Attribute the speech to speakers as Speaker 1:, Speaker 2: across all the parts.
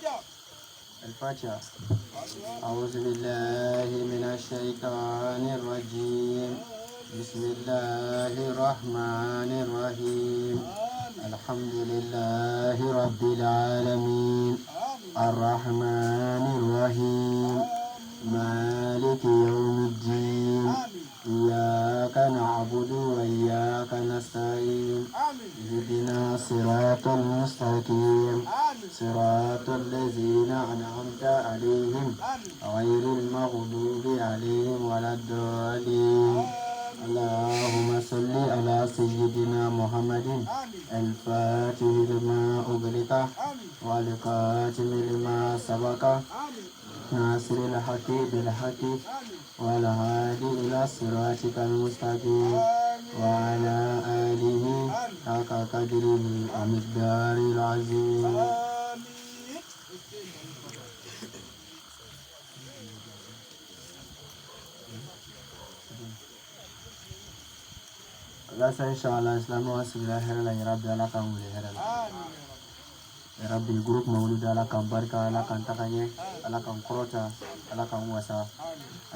Speaker 1: الفاتحة. أعوذ بالله من الشيطان الرجيم. بسم الله الرحمن الرحيم. الحمد لله رب العالمين. الرحمن الرحيم. مالك يوم الدين. إياك نعبد وإياك نستعين. اهدنا الصراط المستقيم. صراط الذين أنعمت عليهم غير المغضوب عليهم ولا الضالين. اللهم صل على سيدنا محمد الفاتح لما أغلق والخاتم لما سبق ناصر الحق بالحق والهادي إلى صراطك المستقيم وعلى آله حق قدره ومقداره العظيم. Rasa inshallah Islam wa sibila herala ya Rabbi ala kan wuli herala ya Rabbi group maulid ala kan barka ala kan takanye ala kan korota ala kan wasa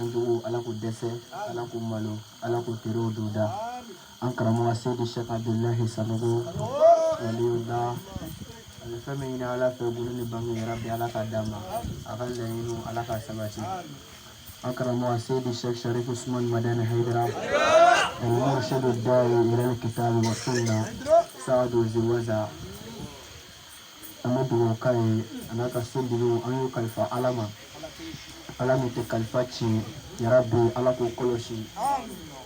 Speaker 1: anju ala ku dese ala ku malo ala ku tiro duda an karamu asidi Sheikh Abdullah Sanogo waliullah ala famina ala fa buluni bangi ya Rabbi ala ka dama akal layinu ala ka sabati an karamu asidi Sheikh Sharif Usman Madani Haidara المرشد الداعي إلى الكتاب والسنة سعد وزوزة أمد وكاي أنا كسندلو أن يكلف علما تكلفتشي يا ربي على كولوشي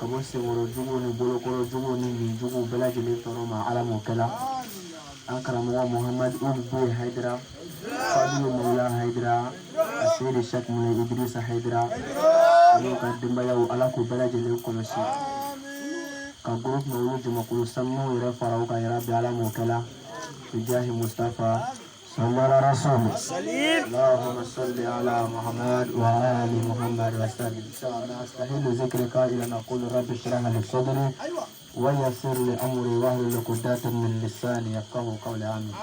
Speaker 1: كبوسي ورجوني بولو كولو جوني جوجو بلا جلي تروما على موكلا أكرم محمد أبي هيدرا فاضل مولا هيدرا أسير الشيخ من إدريس هيدرا أنا قدم بياو على كوبلا جلي كولوشي كجروب مولود جمعكم سمو يرفع روكا يربي على موكلا بجاه مصطفى صلى على رسول اللهم صل على محمد وعلى آل محمد وسلم. إن شاء الله أستحيل ذكرك إلى أن أقول رب اشرح لي صدري ويسر لي أمري واحلل عقدة من لساني يفقهوا قولي آمين.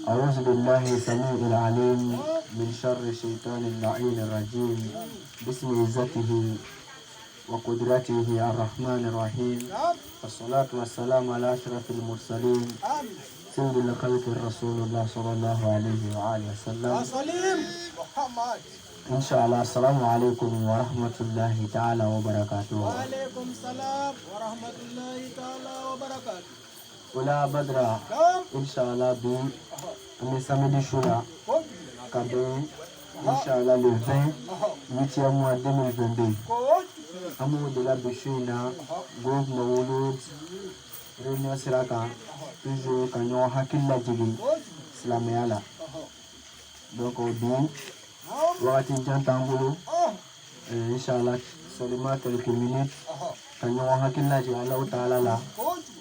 Speaker 1: أعوذ بالله السميع العليم من شر الشيطان اللعين الرجيم. بسم عزته وقدرته الرحمن الرحيم. والصلاة والسلام على أشرف المرسلين سيد الخلق رسول الله صلى الله عليه وآله وسلم. إن شاء الله. السلام عليكم ورحمة الله تعالى وبركاته.
Speaker 2: وعليكم السلام ورحمة الله تعالى وبركاته.
Speaker 1: ولا بدرا إن شاء الله بي أمي سامي شورا كابين إن شاء الله le 28e mois 2022. Amour de la Bishina, groupe Mawulud, Réunion Siraka, toujours quand nous avons Hakila Djibi, Slaméala. Donc au bout, Wati Djantangulu, Inch'Allah, seulement quelques minutes, quand nous avons Hakila Djibi, Allah Ta'ala,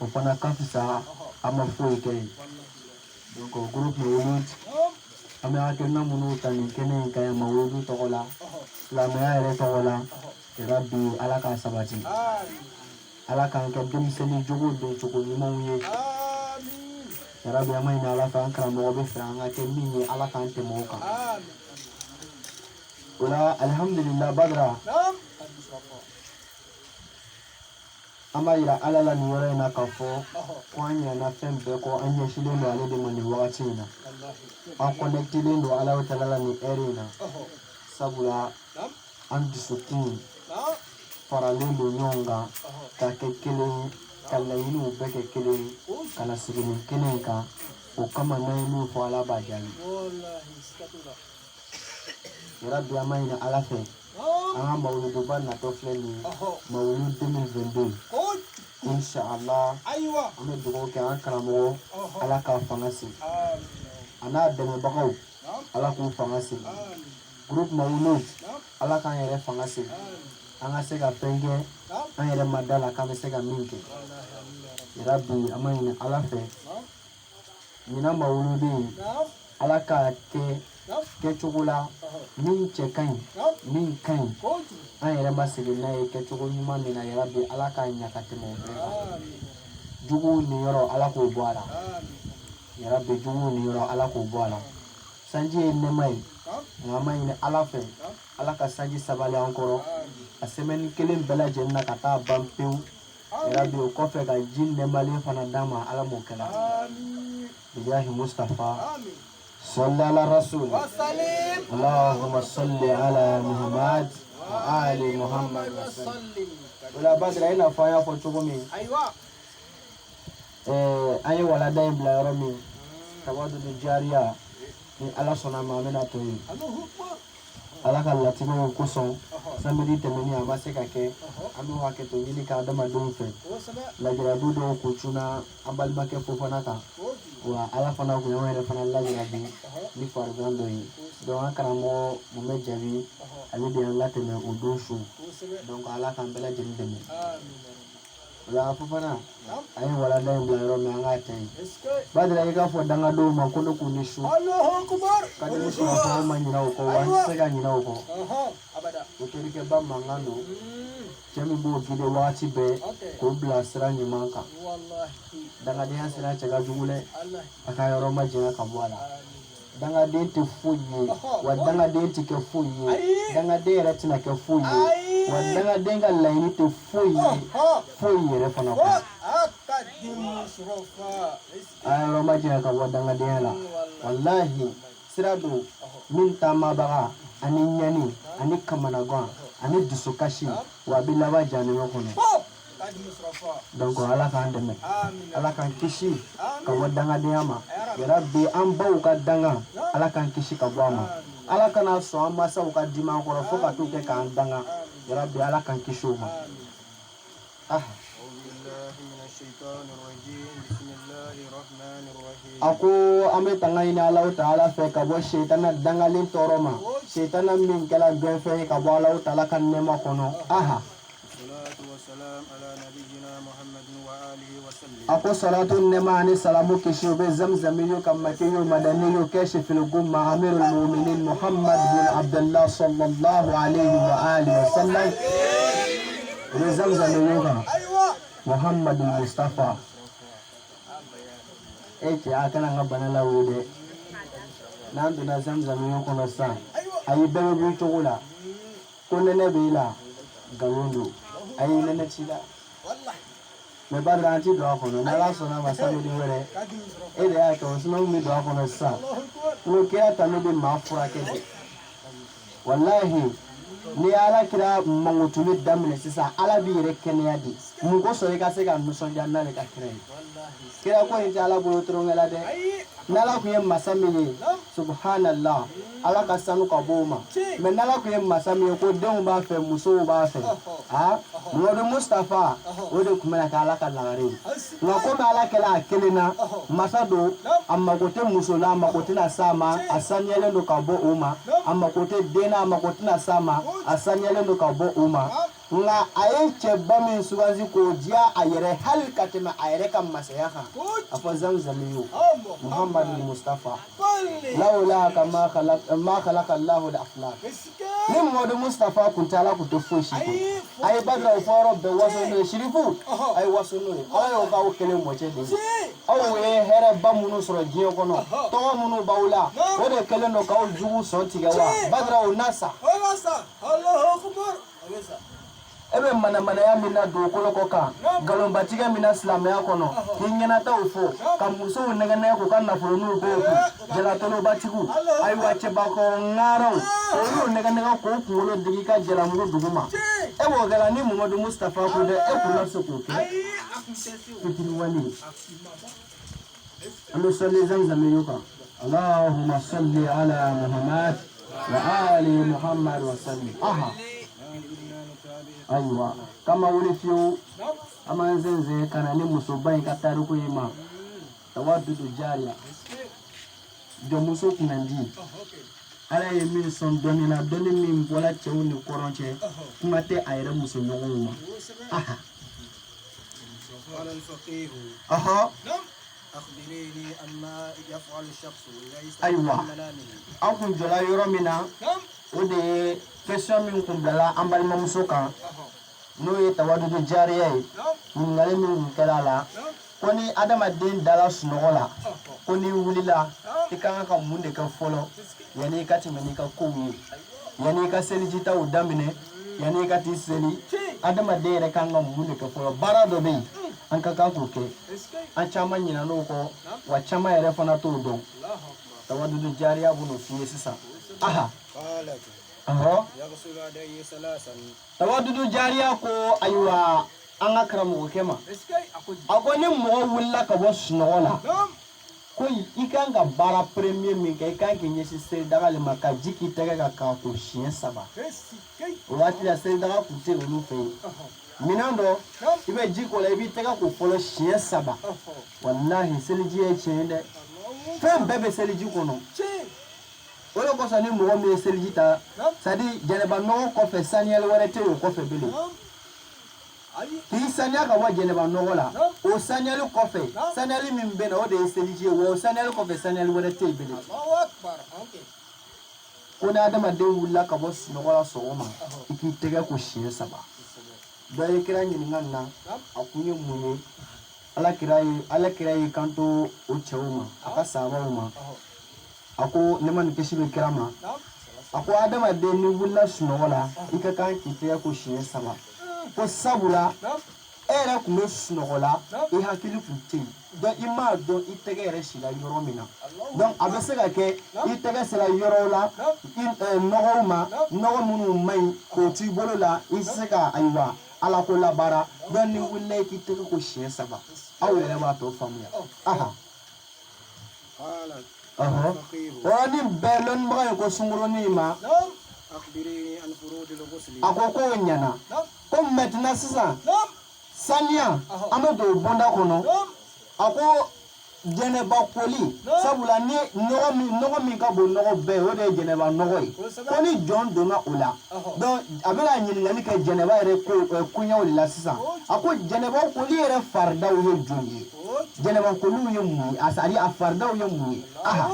Speaker 1: on prend un café ça à ma fouille. Donc au groupe Mawulud, Américain Mounou Tani, Kenen Kaya Mawulud Togola, Slaméala Togola. Rabbi ala ka sabati ala kan ka demiseni jogo do jogo ɲumanw ye Rabbi ama ɲini ala fɛ an karamɔgɔ bɛ fɛ an ka kɛ min ye ala k'an tɛmɛ o kan o la alhamdulillah Badra an b'a yira ala la nin yɔrɔ in na k'a fɔ ko an ɲinɛna fɛn bɛɛ kɔ an ɲɛsilen don ale de ma nin wagati in na an connectelen don ala ta'ala la nin heure in na sabula an dusukun faralen don ɲɔgɔn kan ka kɛ kelen ye ka laɲiniw bɛɛ kɛ kelen ye ka na sigi nin kelen kan o kama n'an ye min fɔ ala b'a jaabi yarabi an b'a ɲini ala fɛ an ka mawuluduba natɔ filɛ nin ye mawulud 2022 inshallah an bɛ dugawu kɛ an karamɔgɔ ala k'a fanga sigi a n'a dɛmɛbagaw ala k'u fanga sigi groupe mawulud ala k'an yɛrɛ fanga sigi an ka se ka fɛn kɛ an yɛrɛ ma da la k'an bɛ se ka min kɛ yarabi an b'a ɲini ala fɛ ɲinan mawuluden ala k'a kɛ kɛcogo la min cɛ ka ɲi min ka ɲi an yɛrɛ ma sigi n'a ye kɛcogo ɲuman min na yarabi ala k'a ɲa ka tɛmɛ o bɛɛ kan juguw ni yɔrɔ ala k'o bɔ a la yarabi juguw ni yɔrɔ ala k'o bɔ a la sanji ye nɛma ye nka an ma ɲini ala fɛ ala ka sanji sabali an kɔrɔ a semaine kelen bɛɛ lajɛlen na ka taa ban pewu yarabi o kɔfɛ ka ji nɛmalen fana d'an ma ala m'o kɛla bijahi mustafa salli ala rasul allahumma salli ala muhammad wa ali muhammad wa sallim wala badra ina fa ya fɔ cogo min an ye walada in bila yɔrɔ min tawadudu jariya ni ala sɔnna ma an bɛna to yen ala ka latigɛw kosɔn samedi tɛmɛni a ma se ka kɛ an bɛ hakɛto ɲini ka adamadenw fɛ lajarabi dɔw kun cunna an balimakɛ Fofana kan wa ala fana kun y'anw yɛrɛ fana lajarabi ni farigan dɔ ye donc an karamɔgɔ mun bɛ jabi ale de y'an latɛmɛ o don su donc ala k'an bɛɛ lajɛlen dɛmɛ ola Fofana an ye walada in bila yɔrɔ min an k'a ta yen badira i k'a fɔ dangadenw ma ko ne kun ni su ka di muso ka fɔ ma ɲinɛ o kɔ wa an tɛ se ka ɲinɛ o kɔ o terikɛba mankan don cɛ min b'o gide wagati bɛɛ k'o bila sira ɲuman kan dangadenya sira cɛ ka jugu dɛ a ka yɔrɔ ma janya ka bɔ a la dangaden tɛ foyi ye wa dangaden tɛ kɛ foyi ye dangaden yɛrɛ tɛna kɛ foyi ye wa dangaden ka laɲini tɛ foyi ye foyi yɛrɛ fana kɔ a yɔrɔ ma janya ka bɔ dangadenya la walahi sira don min taamabaga ani ɲani ani kamanagan ani dusukasi wa a bɛ laban jahanama kɔnɔ donc ala k'an dɛmɛ ala k'an kisi ka bɔ dangadenya ma yarabi an baw ka danga ala k'an kisi ka bɔ a ma ala kana sɔn an masaw ka dimi an kɔrɔ fo ka t'u kɛ k'an danga yarabi ala k'an kisi o ma a ko an bɛ tanga ɲini Alahu Taala fɛ ka bɔ sitana dangalen tɔɔrɔ ma sitana min kɛla gɛnfɛn ye ka bɔ Alahu Taala ka nɛɛma kɔnɔ a ko salatu nɛɛma ani salamu kisi o bɛ zamzamiyu ka makiyu madaniyu kashifil gumma amirul mu'minin Muhammad bin Abdullah sallallahu alayhi wa alihi wa sallam o bɛ zamzamiyu kan Muhammadu Mustafa cɛ a kana an ka bana lawo dɛ n'an donna zamzamiyu kɔnɔ sisan a yi bɛɛ bɛ b'i cogo la ko nɛnɛ b'i la nkalon don a yi nɛnɛ ci la mɛ bari an ti don a kɔnɔ n'ala sɔnna ma samedi wɛrɛ e de y'a kɛ o sinanw bɛ don a kɔnɔ sisan n'o kɛra tan ne bɛ maa furakɛ de walahi ni ala kira mangutuli daminɛ sisan ala b'i yɛrɛ kɛnɛya de mun kosɔn i ka se ka nisɔndiya n'ale ka kira ye kira ko in tɛ ala bolo tɔrɔnkɛ la dɛ n'ala kun ye masa min ye subhanallah ala ka sanu ka bɔ o ma mɛ n'ala kun ye masa min ye ko denw b'a fɛ musow b'a fɛ Muhammadu Mustafa o de kun bɛna kɛ ala ka lagare ye nka komi ala kɛla a kelen na masa don a mako tɛ muso la a mako tɛna s'a ma a saniyalen don ka bɔ o ma a mako tɛ den na a mako tɛna s'a ma a saniyalen don ka bɔ o ma nka a ye cɛba min sugansi k'o diya a yɛrɛ hali ka tɛmɛ a yɛrɛ ka masaya kan a fɔ zamzamiyu Muhammadu Mustafa lawula ka ma khalaqa Allahu al-aflaq ni Muhammadu Mustafa kun tɛ ala kun tɛ foyi si kun a ye badira o fɔ yɔrɔ bɛɛ waso n'o ye sirifu a ye waso n'o ye ala y'o k'aw kelen mɔcɛ de ye aw ye hɛrɛba minnu sɔrɔ diɲɛ kɔnɔ tɔgɔ minnu b'aw la o de kɛlen don k'aw jugu sɔn tigɛ wa badira o na sa e bɛ manamanaya min na dugukolo kɔ kan nkalonbatigɛ min na silamɛya kɔnɔ k'i ɲɛnataw fɔ ka musow nɛgɛnɛgɛ k'u ka nafoloninw b'o kun jalatolobatigiw ayiwa cɛbakɔrɔ ŋaaraw olu nɛgɛnɛgɛ k'o kunkolo digi ka jalamugu duguma e b'o kɛla ni Muhammadu Mustafa kun dɛ e kun na se k'o kɛ fitiri wali an bɛ sɔli zamzamiyu kan Allahumma salli ala Muhammad wa ali Muhammad wa sallim ayiwa kama wuli fiyewu an b'an sɛnsɛn ka na ni musoba in ka tariku ye ma tawadudu jariya jɔnmuso kunnandi ala ye min sɔn dɔnni na dɔnni min bɔra cɛw ni kɔrɔn cɛ kuma tɛ a yɛrɛ muso ɲɔgɔnw ma ayiwa an kun jɔla yɔrɔ min na o de ye question min kun bilala an balimamuso kan n'o ye tawadudu jariya ye ɲininkali min kɛra la ko ni adamaden dala sunɔgɔ la ko n'i wulila i ka kan ka mun de kɛ fɔlɔ yanni i ka tɛmɛ n'i ka kow ye yanni i ka selijitaw daminɛ yanni i ka t'i seli adamaden yɛrɛ kan ka mun de kɛ fɔlɔ baara dɔ bɛ yen an ka kan k'o kɛ an caman ɲinɛn'o kɔ wa caman yɛrɛ fana t'o dɔn tawadudu jariya b'o f'i ye sisan aha tawadudu jariya ko ayiwa an ka karamɔgɔkɛ ma a ko ni mɔgɔ wulila ka bɔ sunɔgɔ la ko i kan ka baara premier min kɛ i kan k'i ɲɛsin selidaga le ma ka ji k'i tɛgɛ kan k'a ko siɲɛ 3 o waati la selidaga tun tɛ olu fɛ yen minɛn dɔ i bɛ ji k'o la i b'i tɛgɛ ko fɔlɔ siɲɛ 3 walahi seliji ye tiɲɛ ye dɛ fɛn bɛɛ bɛ seliji kɔnɔ o de kosɔn ni mɔgɔ min ye seliji ta c'est à dire jɛnɛba nɔgɔ kɔfɛ saniyali wɛrɛ tɛ o kɔfɛ bilen k'i saniya ka bɔ jɛnɛba nɔgɔ la o saniyali kɔfɛ saniyali min bɛ na o de ye seliji ye wa o saniyali kɔfɛ saniyali wɛrɛ tɛ yen bilen ko ni adamaden wulila ka bɔ sunɔgɔ la sɔgɔma i k'i tɛgɛ ko siɲɛ 3 dɔ ye kira ɲininka nin na a kun ye mun ye ala kira y'i kanto o cɛw ma a ka sahabaw ma a ko ne ma nin kisi bɛ kira ma a ko adamaden ni wulila sunɔgɔ la i ka kan k'i tɛgɛ ko siɲɛ 3 ko sabula e yɛrɛ tun bɛ sunɔgɔ la i hakili tun tɛ yen donc i m'a dɔn i tɛgɛ yɛrɛ sila yɔrɔ min na donc a bɛ se ka kɛ i tɛgɛ sera yɔrɔw la nɔgɔw ma nɔgɔ minnu man ɲi k'o t'i bolo la i tɛ se ka ayiwa ala ko labaara donc ni wulila i k'i tɛgɛ ko siɲɛ 3 aw yɛrɛ b'a tɔ faamuya aha o ni bɛɛ lɔnnibaga ye ko sunkurunin ma a ko k'o ɲɛna ko maintenant sisan saniya an bɛ don bonda kɔnɔ a ko jɛnɛba koli sabula ni nɔgɔ min ka bon nɔgɔ bɛɛ ye o de ye jɛnɛba nɔgɔ ye ko ni jɔn donna o la donc a bɛna ɲininkali kɛ jɛnɛba yɛrɛ koɲɛw de la sisan a ko jɛnɛba koli yɛrɛ faridaw ye jɔn ye jɛnɛba koliw ye mun ye a a faridaw ye mun ye aha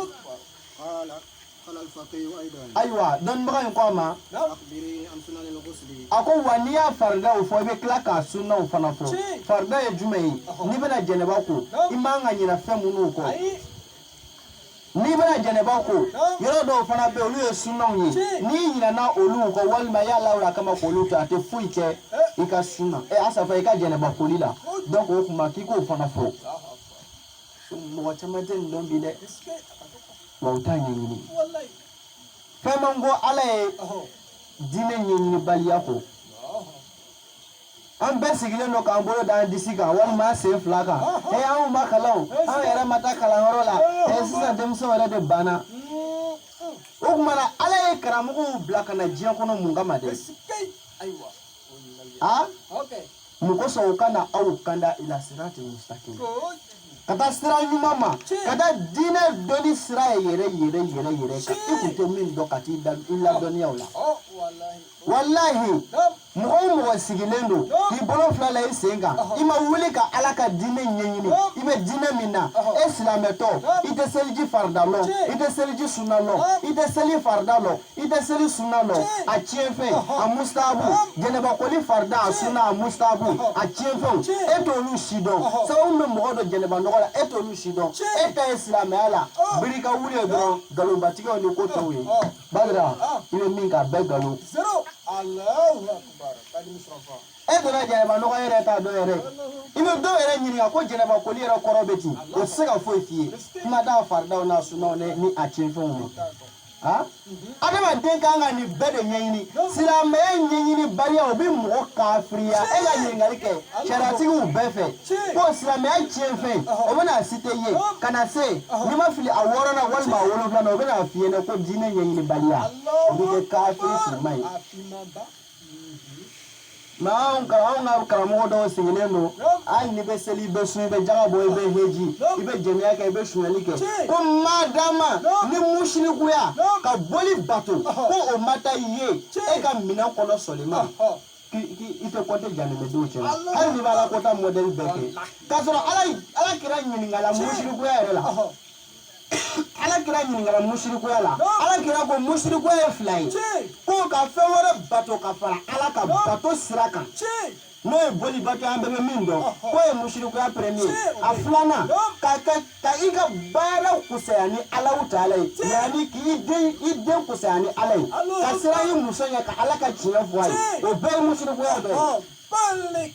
Speaker 1: ayiwa dɔnnibaga in ko a ma a ko wa n'i y'a faridaw fɔ i bɛ tila k'a sunnaw fana fɔ farida ye jumɛn ye n'i bɛna jɛnɛba ko i man ka ɲinɛ fɛn minnu kɔ n'i bɛna jɛnɛba ko yɔrɔ dɔw fana bɛ yen olu ye sunnaw ye n'i ɲinɛna olu kɔ walima i y'a lawura kama k'olu to a tɛ foyi kɛ i ka sunna asafa i ka jɛnɛba koli la donc o tuma k'i k'o fana fɔ mɔgɔ caman tɛ nin dɔn bi dɛ wa u t'a ɲɛɲini fɛn man ko ala ye diinɛ ɲɛɲini baliya kɔ an bɛɛ sigilen don k'an bolo da an disi kan walima an sen 2 kan anw ma kalan an yɛrɛ ma taa kalanyɔrɔ la sisan denmisɛnw yɛrɛ de banna o tuma na ala ye karamɔgɔw bila ka na diɲɛ kɔnɔ mun kama dɛ mun kosɔn u ka na aw kanda ila sirati mustaqim ka taa sira ɲuman ma ka taa diinɛ dɔnni sira ye yɛrɛ kan i kun tɛ min dɔn ka t'i ladɔnniya o la walahi mɔgɔ o mɔgɔ sigilen don k'i bolo 2 la i sen kan i ma wuli ka ala ka diinɛ ɲɛɲini i bɛ diinɛ min na e silamɛtɔ i tɛ seliji farida lɔn i tɛ seliji sunna lɔn i tɛ seli farida lɔn i tɛ seli sunna lɔn a tiɲɛfɛn a mustahabu jɛnɛba koli farida a sunna a mustahabu a tiɲɛfɛnw e t'olu si dɔn sababu bɛ mɔgɔ dɔ jɛnɛba nɔgɔ la e t'olu si dɔn e ta ye silamɛya la birika wuli ye dɔrɔn nkalonbatigɛw ni ko tɔw ye badira i bɛ min k'a bɛɛ nkalon e donna jɛnɛba nɔgɔ yɛrɛ t'a dɔn yɛrɛ i bɛ dɔw yɛrɛ ɲininka ko jɛnɛba koli yɛrɛ kɔrɔ bɛ ten o tɛ se ka foyi f'i ye kuma t'a faridaw n'a sunnaw ni a tiɲɛfɛnw ma adamaden kan ka nin bɛɛ de ɲɛɲini silamɛya ɲɛɲini baliya o bɛ mɔgɔ kafiriya e ka ɲininkali kɛ sariyatigiw bɛɛ fɛ ko silamɛya tiɲɛfɛn o bɛna si tɛ ye ka na se n'i ma fili a 6nan walima a 7nan o bɛna f'i ɲɛna ko diinɛ ɲɛɲini baliya o bɛ kɛ kafiri firima ye mais anw ka karamɔgɔ dɔw sigilen don hali n'i bɛ seli i bɛ sun i bɛ jaga bɔ i bɛ heji i bɛ jɛnɛya kɛ i bɛ sunyali kɛ ko madama ni musirikuya ka boli bato ko o ma taa i ye e ka minɛn kɔnɔ sɔlima i tɛ kɔnte janɛmɛdenw cɛ la hali n'i bɛ ala kota modèle bɛɛ kɛ k'a sɔrɔ ala kɛra ɲininkala musirikuya yɛrɛ la ala kira nyingara mushriku yala ala kira ko mushriku ya flai ko ka fewore bato ka fara ala ka bato siraka no e boli bato ambe mindo ko e mushriku ya premier aflana ka iga bara kusayani ala utaala yani ki ide kusayani ala ka sira yi musonya ka ala ka chiya fwai o be mushriku ya do
Speaker 2: balik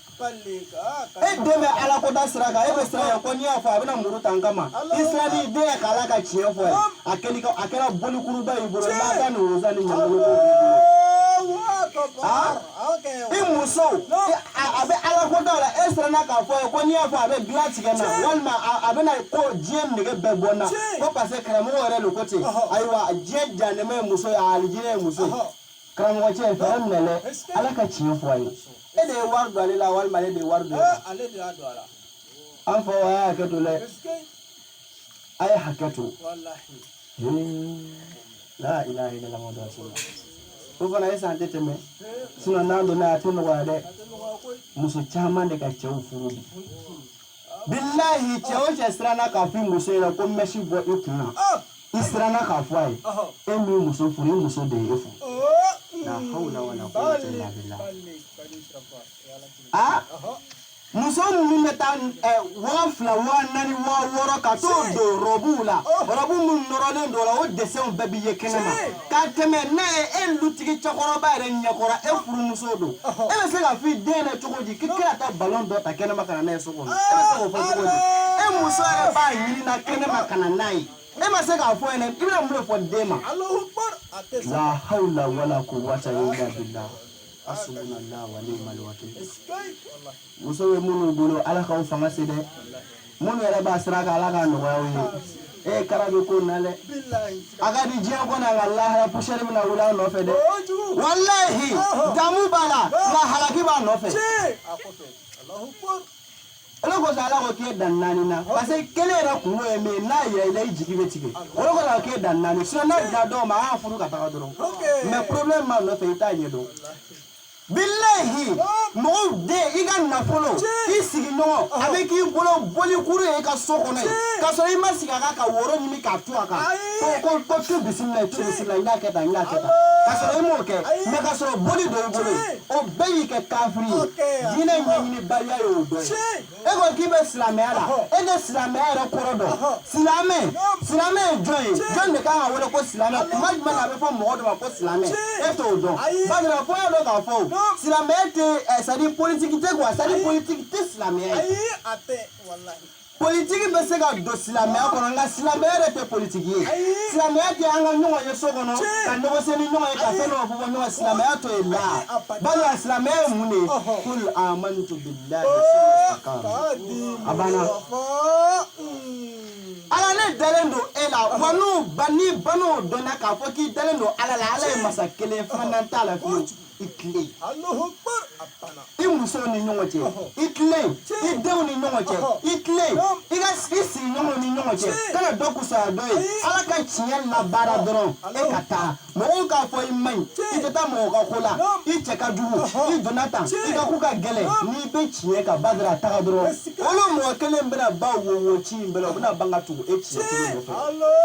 Speaker 1: deme ala ko da siraka e be sira ko ni afa bina muruta ngama israeli de ka ala ka chiya fwai akela boli kuru ba iboro la da no uzani nyamulu imuso abe ala ko da esra na ka fo ko ni afa abe glass gana walma abe na ko jiem ne be bona ko pase kramo ore lo kote aywa je jane me muso ya aljine muso kramo che faram nele ala ka chi fo ay e de wardo ale la walma le de wardo
Speaker 2: ale de adwala
Speaker 1: an fo ya ka to le ay hakatu
Speaker 2: wallahi
Speaker 1: la ilaha illallah muhammadu rasulullah ko fana ya sante teme suna nando na tunu wade musu chama de ka chewu furubi billahi chewu chestrana ka fi musu ira ko meshi bo ikuna israna ka fwai emi musu furi musu de efu la hawla wala quwwata illa billah muso mun meta wafla wanani woro ka to do robula robu mun norole do la o dessin baby ye kenema ka teme na e lutigi chokoro ba re nyakora e furu muso do e be se ka fi dene chokoji kikira ta ballon do ta kenema kana na soko e be se ko fa chokoji e muso e ba yiri na kenema kana nai e ma se ka fo ene ibra mure fo dema
Speaker 2: Allahu akbar
Speaker 1: la hawla wala quwwata illa billah asbunallahu wa ni'mal wakeel muso we munu bolo ala ka fanga sede munu yara ba siraka ala ka no wawi e karabe ko nale aga di je ko na Allah ya pushari mina wula no fede wallahi damu bala la halaki ba no fede
Speaker 2: Allahu akbar
Speaker 1: olo ko sala ko ke dan nani na parce que kele ra kuno e me na ya ile jigi be tike olo ko la ke dan nani so na da do ma ha furu ka ta do mais problème ma no fe ta nyedo billahi mo de iga na folo isigi no avec i bolo boli kuru e ka soko na ka so i masika ka woro ni ka tu aka ko tu bismillah ina ke ta ka so i mo ke me ka so boli do bolo o beyi ke kafri dina nyini baya yo do e ko ki be islamé ala e de islamé ara korodo islamé join de ka wala ko islamé kuma na be fo mo do ko islamé e to do ba na fo do ka fo islamé ça dit politique quoi ça dit politique islamé politique be se ga do islamé ko nga islamé rete politique islamé ke anga nyongo yeso kono ka ndo se ni nyongo ka fe no fo nyongo islamé to ila ba islamé mune kul amantu billahi abana ala ne dalendo ela wanu banu dona ka fo ki dalendo ala masakele fananta la fi ikle
Speaker 2: Allahu akbar apana
Speaker 1: imuso ni nyongoche ikle ideu ni nyongoche ikle iga sisi nyongo ni nyongoche kana doku sa doy ala ka chiel na bara dron e kata mo ka fo imai itata mo ka kola iche ka dugu I Jonathan iga kuka gele ni be chie ka badra ta dron olo mo kele mbena ba wo chi mbela bna banga tugu e chie tugu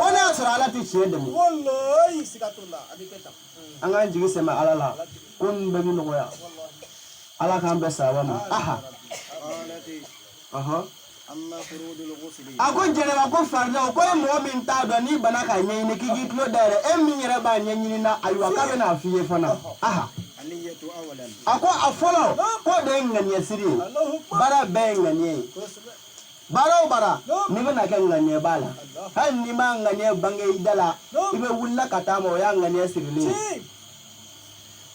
Speaker 1: ona sura ala ti chie de mo
Speaker 2: wallahi sikatullah adiketa
Speaker 1: anga jigi sema ala la kun be no ya ala kan be sawa ma aha
Speaker 2: amma furudul ghusl
Speaker 1: ako jere ba ko farda ko mo min ta do ni bana ka nyi ni kigi klo dare e mi yere ba nyi na aywa ka be na fiye fana aha
Speaker 2: aliyatu awalan
Speaker 1: ako afolo ko de ngani siri bara be ngani bara ni bana ka ngani bala han ni ma ngani bange idala ibe wulla kata mo ya ngani siri ni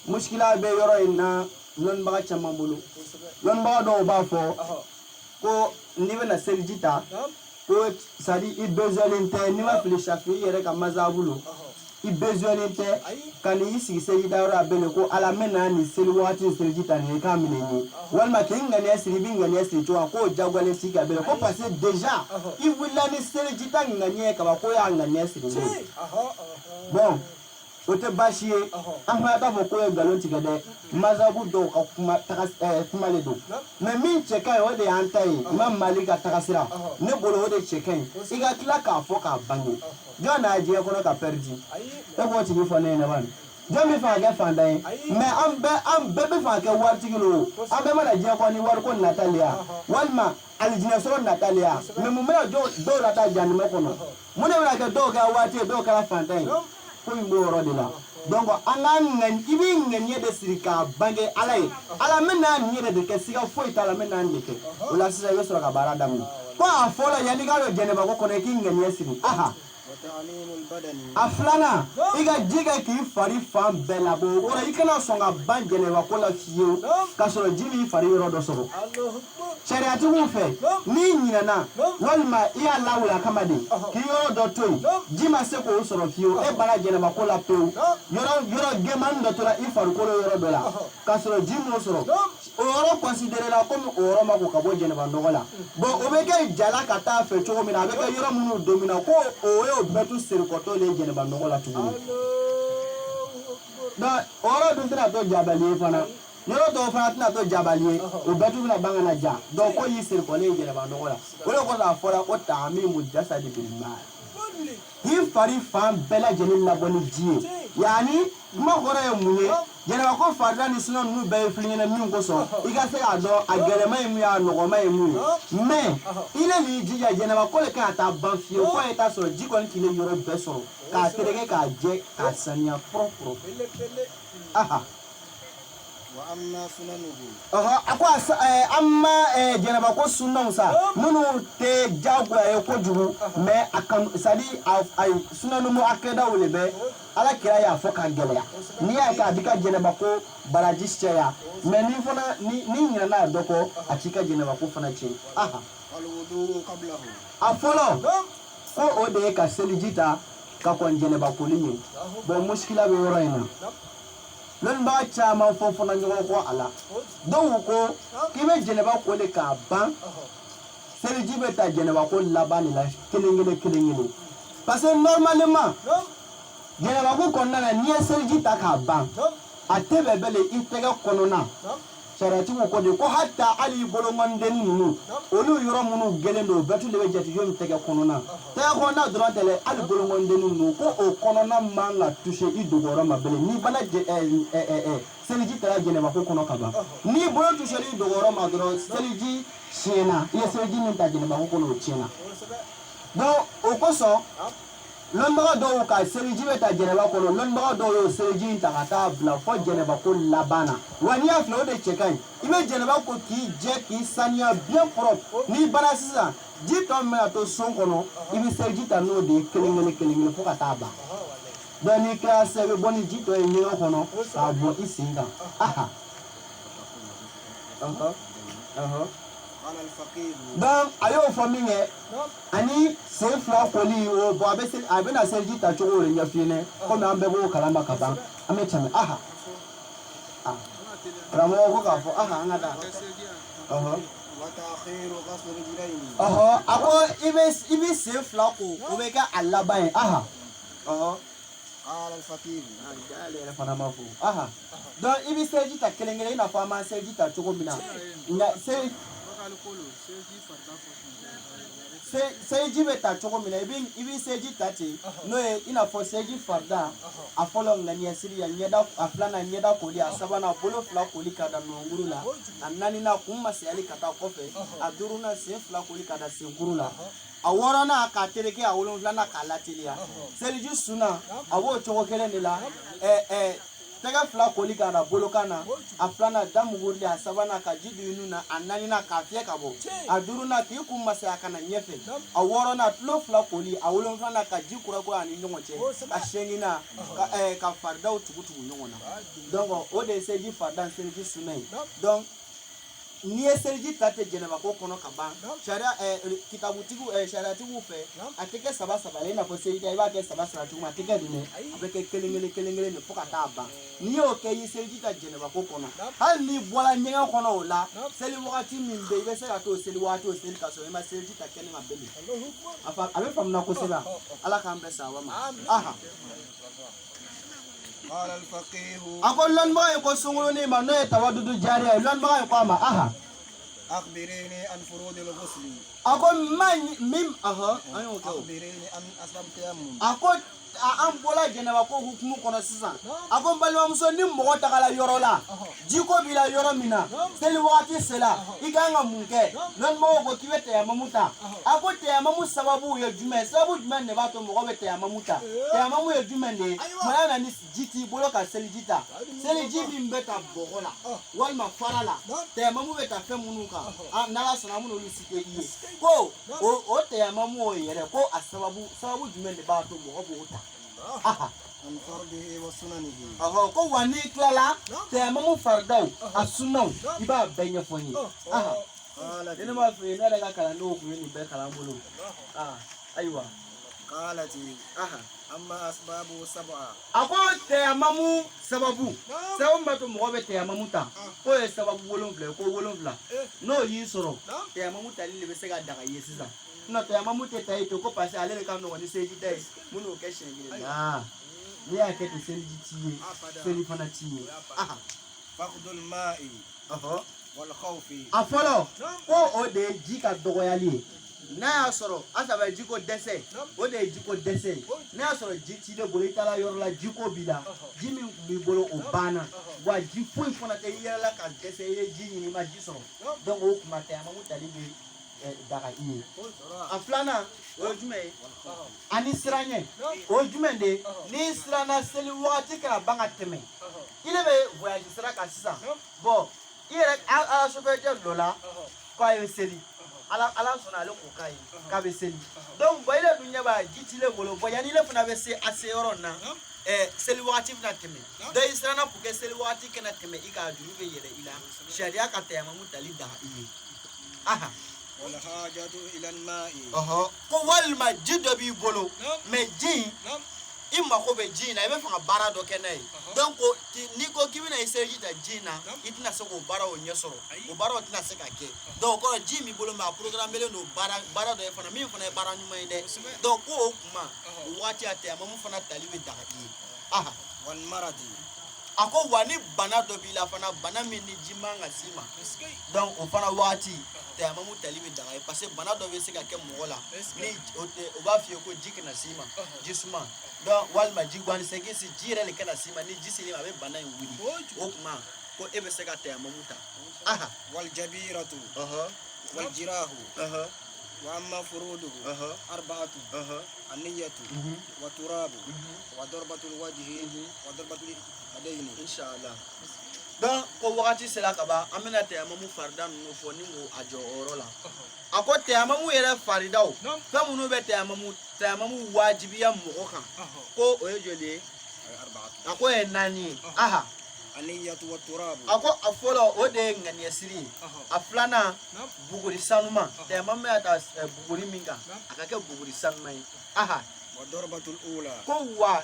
Speaker 1: mushkila be yoro ina non ba chama bulu non ba do ba fo ko ni bana seljita ko sadi I bezolente ni ma fili shafi yere ka mazabulu I bezolente kan yi sigi seljita ora bele ko ala mena ni selwati seljita ni ka mineni walma kinga ni asiri binga ni asiri to ko jagwale sika bele ko parce déjà I willa ni seljita nganye ka ba ko ya nganye asiri bon o tɛ baasi ye an fana t'a fɔ ko ye nkalon tigɛ dɛ mazabu dɔw ka kuma le don mais min cɛ ka ɲi o de y'an ta ye Imam Malik ka tagasira ne bolo o de cɛ ka ɲi i ka tila k'a fɔ k'a bange jɔn n'a diɲɛ kɔnɔ ka pɛridi e b'o tigi fɔ ne ɲɛna bani jɔn bɛ fɛ ka kɛ fantan ye mais an bɛɛ bɛ fɛ ka kɛ waritigi lo an bɛɛ mana diɲɛ kɔnɔ ni wariko natali ya walima alijinɛ sɔrɔ natali ya mais mun bɛna dɔw lata janimɛ kɔnɔ mun de bɛna kɛ dɔw kɛra waati ye dɔw kɛra fantan ye ko in b'o yɔrɔ de la donc an ka i b'i ŋaniya de siri k'a bange ala ye ala n bɛna nin yɛrɛ de kɛ siga foyi t'a la n bɛna nin de kɛ o la sisan i bɛ sɔrɔ ka baara daminɛ ko a fɔlɔ yanni i k'a dɔn jɛnɛba ko kɔnɔ i k'i ŋaniya siri aha a filanan i ka ji kɛ k'i fari fan bɛɛ labɔ o kɔrɔ i kana sɔn ka ban jɛnɛba ko la fiyewu k'a sɔrɔ ji b'i fari yɔrɔ dɔ sɔrɔ sariyatigiw fɛ n'i ɲinɛna walima i y'a lawuli a kama de k'i yɔrɔ dɔ to yen ji ma se k'o sɔrɔ fiyewu e banna jɛnɛba ko la pewu yɔrɔ gɛnmani dɔ tora i farikolo yɔrɔ dɔ la k'a sɔrɔ ji m'o sɔrɔ o yɔrɔ considéré la komi o yɔrɔ ma ko ka bɔ jɛnɛba nɔgɔ la bon o bɛ kɛ jala ka taa fɛ cogo min na a bɛ kɛ yɔrɔ minnu domina ko o y'o bɛɛ tu serikɔtɔ le jɛnɛba nɔgɔ la tuguni donc o yɔrɔ dun tɛna to jabali ye fana yɔrɔ dɔw fana tɛna to jabali ye o bɛɛ tu bɛna ban kana ja donc ko y'i serikɔlen jɛnɛba nɔgɔ la o de kɔsɔn a fɔra ko taamimu jasadi bil maa k'i fari fan bɛɛ lajɛlen labɔ ni ji ye yanni kuma kɔrɔ ye mun ye jɛnɛba ko farida ni sunna ninnu bɛɛ ye fili ɲɛna min kosɔn i ka se k'a dɔn a gɛlɛma ye mun ye a nɔgɔma ye mun ye mais i le n'i jija jɛnɛba ko le kan ka taa ban fiyewu fo a ye taa sɔrɔ ji kɔni tile yɔrɔ bɛɛ sɔrɔ k'a tereke k'a jɛ k'a saniya propre aha a ko an ma jɛnɛba ko sunnaw sa minnu tɛ diyagoya ye kojugu mais a kanu c'est à dire a sunnanumu akɛdaw le bɛ ala kira y'a fɔ ka gɛlɛya n'i y'a ye k'a b'i ka jɛnɛba ko baraji cɛya mais ni fana ni ɲinɛna a dɔ kɔ a t'i ka jɛnɛba ko fana tiɲɛ aha a fɔlɔ ko o de ye ka seliji ta ka kɔn jɛnɛba koli ye bon muskila bɛ yɔrɔ in na lɔnnibaga caman fɔ fana ɲɔgɔn kɔ a la dɔw ko k'i bɛ jɛnɛba koli k'a ban seliji bɛ ta jɛnɛba ko laban de la kelen kelen parce que normalement jɛnɛba ko kɔnɔna na n'i ye seliji ta k'a ban a tɛ bɛɛ bɛɛ le i tɛgɛ kɔnɔna sariyatigiw ko de ko hata hali i bolokɔnideni ninnu olu yɔrɔ minnu gɛlɛn don o bɛɛ tun de bɛ jate jɔn tɛgɛ kɔnɔna tɛgɛ kɔnɔna dɔrɔn tɛ dɛ hali bolokɔnideni ninnu ko o kɔnɔna man ka toucher i dogonyɔrɔ ma bilen n'i bana seliji taara jɛnɛba ko kɔnɔ ka ban n'i bolo toucher i dogonyɔrɔ ma dɔrɔn seliji tiɲɛna i ye seliji min ta jɛnɛba ko kɔnɔ o tiɲɛna donc o kosɔn lɔnnibaga dɔw ka seliji bɛ ta jɛnɛba kɔnɔ lɔnnibaga dɔw y'o seliji in ta ka taa bila fɔ jɛnɛba ko laban na wa n'i y'a filɛ o de cɛ ka ɲi i bɛ jɛnɛba ko k'i jɛ k'i saniya bien propre n'i banna sisan ji tɔ min bɛna to son kɔnɔ i bɛ seliji ta n'o de ye kelen kelen fo ka taa ban donc n'i kɛra sisan i bɛ bɔ ni ji tɔ ye ɲɛgɛn kɔnɔ k'a bɔ i sen kan aha donc a y'o fɔ min kɛ ani sen fila koli o bɔn a bɛna seliji ta cogo de ɲɛf'i ɲɛna komi an bɛɛ b'o kalama ka ban an bɛ tɛmɛ aha karamɔgɔ ko k'a fɔ aha an ka taa a ko i bɛ sen fila ko o bɛ kɛ a laban ye aha ale yɛrɛ fana ma fɔ aha donc i bɛ seliji ta kelen i n'a fɔ an b'an seliji ta cogo min na nka seliji bɛ ta cogo min na i bɛ seliji ta ten n'o ye i n'a fɔ seliji farida a fɔlɔ ŋaniya siri a filanan ɲɛda koli a sabanan bolo fila koli ka da nɔnkuru la a naaninan kun masayali ka taa kɔfɛ a duurunan sen fila koli ka da senkuru la a wɔɔrɔnan k'a tereke a wolonfilanan k'a lateliya seliji sunan a b'o cogo kelen de la tɛgɛ fila koli k'a da bolokan na a filanan da mugurili a sabanan ka ji don i nun na a naaninan k'a fiyɛ ka bɔ a duurunan k'i kun masaya ka na ɲɛfɛ a wɔɔrɔnan tulo fila koli a wolonfilanan ka ji kurakura ani ɲɔgɔn cɛ a seginnan ka faridaw tugu ɲɔgɔn na donc o de ye seliji farida ni seliji sunan ye donc n'i ye seliji ta ten jɛnɛba ko kɔnɔ ka ban sariyatigiw fɛ a tɛ kɛ saba ye i n'a fɔ seliji i b'a kɛ saba cogo min a tɛ kɛ nin dɛ a bɛ kɛ kelen de fo ka taa ban n'i y'o kɛ i ye seliji ta jɛnɛba ko kɔnɔ hali n'i bɔra ɲɛgɛn kɔnɔ o la seli wagati min bɛ i bɛ se ka t'o seli wagati o seli ka sɔrɔ i ma seliji ta kɛnɛ ma bɛɛ a bɛ faamuya kosɛbɛ ala k'an bɛɛ sababa ma aha
Speaker 2: قال الفقيه
Speaker 1: ako lon ba ko sungulu ni ma no tawadudu jariya lon ba ko ama aha
Speaker 2: أخبريني عن فروض الغسل
Speaker 1: ako man mim aha ayo ko
Speaker 2: أخبريني عن أسباب التيمم
Speaker 1: ako an bola jɛnɛba ko hukumu kɔnɔ sisan a ko n balimamuso ni mɔgɔ tagala yɔrɔ la jiko b'i la yɔrɔ min na seli wagati sela i kan ka mun kɛ lɔnnimɔgɔw ko k'i bɛ tɛyamamu ta a ko tɛyamamu sababu ye jumɛn sababu jumɛn de b'a to mɔgɔ bɛ tɛyamamu ta tɛyamamu ye jumɛn de ye mɔya na ni ji t'i bolo ka seliji ta seliji min bɛ ta bɔgɔ la walima fara la tɛyamamu bɛ ta fɛn minnu kan n'ala sɔnna an b'olu citer i ye ko o tɛyamamu o yɛrɛ ko a sababu jumɛn de b'a to mɔgɔ b'o ta
Speaker 2: عن فرضه وسننه
Speaker 1: ko wa ni tilala tɛyamamu faridaw a sunnaw i b'a bɛɛ ɲɛfɔ n ye
Speaker 2: قالت
Speaker 1: ne m'a f'i ye ne yɛrɛ ka kalandenw tun ye nin bɛɛ kalan n bolo ayiwa
Speaker 2: قالت أما أسبابه سبعة
Speaker 1: a ko tɛyamamu sababu min b'a to mɔgɔ bɛ tɛyamamu ta k'o ye sababu 7 ye ko 7 n'o y'i sɔrɔ tɛyamamu tali de bɛ se ka daga i ye sisan tɛyamamu tɛ ta i to ko parce que ale de ka nɔgɔn ni seliji ta ye minnu kɛ siɲɛ kelen n'i y'a kɛ ten seliji t'i ye seli fana t'i ye
Speaker 2: فقد الماء والخوف
Speaker 1: a fɔlɔ ko o de ye ji ka dɔgɔyali ye n'a y'a sɔrɔ asaba jiko dɛsɛ o de ye jiko dɛsɛ ye n'a y'a sɔrɔ ji t'i de bolo i taara yɔrɔ la jiko b'i la ji min b'i bolo o banna wa ji foyi fana tɛ i yɛrɛla ka dɛsɛ i ye ji ɲini i ma ji sɔrɔ donc o tuma tɛyamamu tali bɛ daga i ye a filanan o ye jumɛn ye ani siranɲɛ o ye jumɛn de ye n'i siranna seli wagati kɛra ban ka tɛmɛ i de bɛ voyage sira kan sisan bon i yɛrɛ ala sofɛrɛtɛ dɔ la k'a ye seli ala sɔnna ale ko k'a ye k'a bɛ seli donc bon i de dun ɲɛ b'a ji t'i le bolo bon yanni ile fana bɛ se a se yɔrɔ in na seli wagati bɛna tɛmɛ donc i siranna pour que seli wagati kana tɛmɛ i ka juru bɛ yɛlɛ i la sariya ka tɛyamamu tali daga i ye
Speaker 2: والحاجة إلى الماء
Speaker 1: ko walima ji dɔ b'i bolo mais ji i mako bɛ ji in na i bɛ fɛ ka baara dɔ kɛ n'a ye donc n'i ko k'i bɛna i seliji ta ji in na i tɛna se k'o baara o ɲɛ sɔrɔ o baaraw tɛna se ka kɛ donc o kɔrɔ ji b'i bolo mais a programmelen don baara dɔ ye fana min fana ye baara ɲuman ye dɛ donc ko o kuma o waati a tɛyamamu fana tali bɛ daga i ye
Speaker 2: والمرض
Speaker 1: a ko wa ni bana dɔ b'i la fana bana min ni ji man ka s'i ma donc o fana waati tɛyamamu tali bɛ daga ye parce que bana dɔ bɛ se ka kɛ mɔgɔ la ni o b'a f'i ye ko ji kana s'i ma ji suma donc walima ji gansan si ji yɛrɛ de kana s'i ma ni ji seli ma a bɛ bana in wuli o tuma ko e bɛ se ka tɛyamamu ta
Speaker 2: والجبيرة والجراه وأما فروده أربعة النية والتراب وضربة الوجه وضربة اليدين
Speaker 1: إن شاء الله donc ko wagati sera ka ban an bɛna tɛyamamu farida ninnu fɔ ni ko a jɔ o yɔrɔ la a ko tɛyamamu yɛrɛ faridaw fɛn minnu bɛ tɛyamamu wajibiya mɔgɔ kan ko o ye joli ye a ko ye 4 ye
Speaker 2: النية والتراب
Speaker 1: a ko a fɔlɔ o de ye ŋaniyɛsiri ye a filanan buguri sanuma tɛyamamu y'a ta buguri min kan a ka kɛ buguri sanuma ye
Speaker 2: وضربة الأولى
Speaker 1: ko wa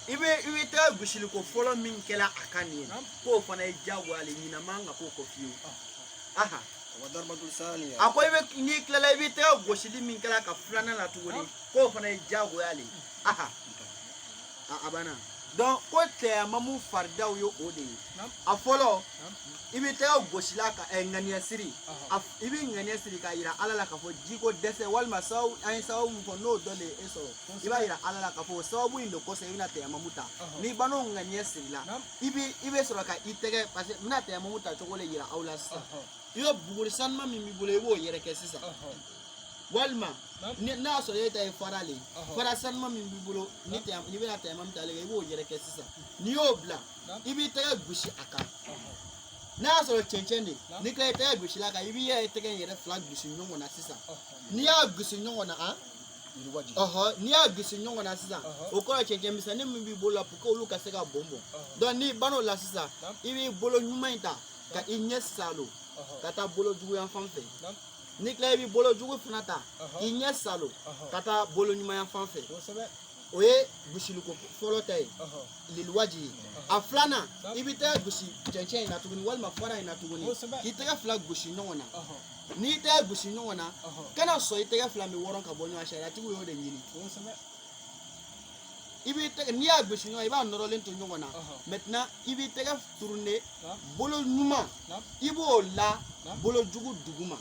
Speaker 1: i bɛ tɛgɛ gosili ko fɔlɔ min kɛra a kan nin ye k'o fana ye diyagoya le ɲinɛ man kan k'o kɔ fiyewu
Speaker 2: وضربة الثانية
Speaker 1: a ko n'i tilala i bɛ tɛgɛ gosili min kɛra ka filanan la tuguni k'o fana ye diyagoya le a banna donc ko tɛyamamu faridaw ye o de ye a fɔlɔ i bɛ tɛgɛ gosila ka ŋaniyɛsiri i bɛ ŋaniyɛsiri ka yira ala la k'a fɔ jiko dɛsɛ walima an ye sababu min fɔ n'o dɔ de ye e sɔrɔ i b'a yira ala la k'a fɔ o sababu in de kosɔn i bɛna tɛyamamu ta n'i banna o ŋaniyɛsiri la i bɛ sɔrɔ ka i tɛgɛ parce que n bɛna tɛyamamu ta cogo de yira aw la sisan i bɛ buguri sanuma min b'i bolo i b'o yɛrɛkɛ sisan walima n'a y'a sɔrɔ e ta ye fara le fara sanuma min b'i bolo n'i bɛna tɛyamamu ta ale kan i b'o yɛrɛkɛ sisan n'i y'o bila i b'i tɛgɛ gosi a kan n'a y'a sɔrɔ cɛncɛn de n'i tilala i tɛgɛ gosila kan i b'i yɛrɛ tɛgɛ in yɛrɛ fila gosi ɲɔgɔn na sisan n'i y'a gosi ɲɔgɔn na n'i y'a gosi ɲɔgɔn na sisan o kɔrɔ cɛncɛn misɛnnin min b'i bolo la pour que olu ka se ka bɔn donc n'i banna o la sisan i b'i bolo ɲuman in ta ka i ɲɛ salo ka taa bolo jugu yan fan fɛ n'i tilala i b'i bolo jugu fana ta k'i ɲɛ salo ka taa bolo ɲuman yan fan fɛ o ye gosiliko fɔlɔ ta ye liliwaji ye a filanan i bɛ tɛgɛ gosi cɛncɛn in na tuguni walima fara in na tuguni k'i tɛgɛ fila gosi ɲɔgɔn na n'i tɛgɛ gosi ɲɔgɔn na kana sɔn i tɛgɛ fila bɛ wɔrɔn ka bɔ ɲɔgɔn na sariyatigiw y'o de ɲini
Speaker 3: ibi tege ni ya gbeshi no iba norolen to nyongona maintenant ibi tege tourner bolo nyuma ibo la bolo jugu duguma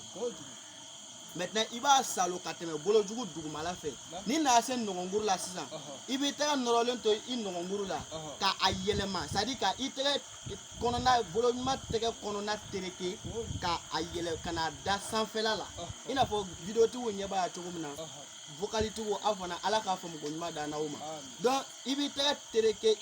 Speaker 3: maintenant iba salo kateme bolo jugu duguma la fe ni na sen nongonguru la sisan ibi tege norolen to i nongonguru la ka ayelema ça dit ka itege konona bolo nyuma tege konona tereke ka ayele kana da sanfela la ina fo video tu nyeba ya chogumna vocalité wo afana ala ka fam ko nyuma da na uma donc ibi tege tereke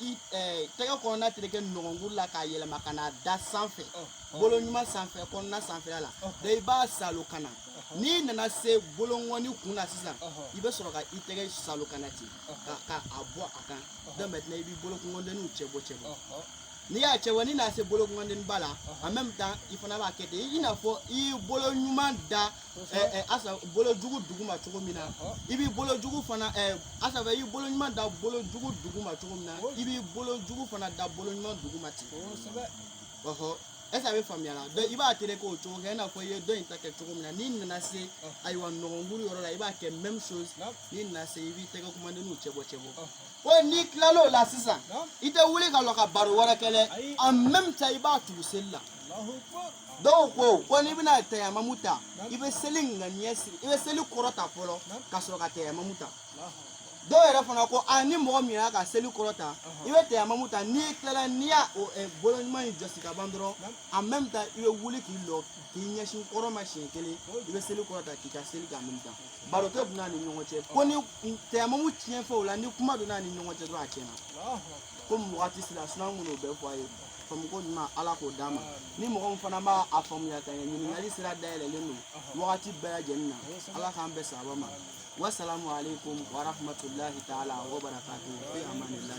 Speaker 3: tege konona tereke nongonguru la ka ayelema kana da sanfe bolo nyuma sanfe konona sanfela la de iba salo kana ni nana se bolongoni kuna sisan ibe soro ka itege salo kanati ka abo akan donc maintenant ibi bolongonde nu chebo ni ya chewa ni na se bolongonde bala en même temps il faut na ba kete ina fo I bolo nyuma da asa bolo jugu duguma chogomina ibi bolo jugu fana asa ba I bolo nyuma da bolo jugu duguma chogomina ibi bolo jugu fana da bolo nyuma duguma ti esa be famia la donc iba tere ko chogo na fo ye do intake chogomina ni na se aywa nongonguru yoro la iba ke même chose ni na se ibi tege commande nu chebo o ni klalo la sisa ite wuli ka loka baro wara kele en même temps iba tu sella donc ko ni bina taya mamuta ibe selinga niesi ibe seli korota folo ka so ka taya mamuta do era fana ko ani mo mi aka seli korota ibe taya mamuta ni klala niya o bolonima ni jessica bandro en même temps ibe wuli ki lo ki nyeshin koro machine kele ibe seli korota ki ka seli ka mamuta baro to buna ni nyongoche ko ni taya mamu tien fo la ni kuma do na ni nyongoche do achena ko mo wati sila sna nguno be fo aye fam ko ma ala ko dama ni mo fana ma afam ya tan ni ngali sira daele lenu wati be jenna ala kan be sabama wassalamu alaikum wa rahmatullahi ta'ala wa barakatuh fi amanillah.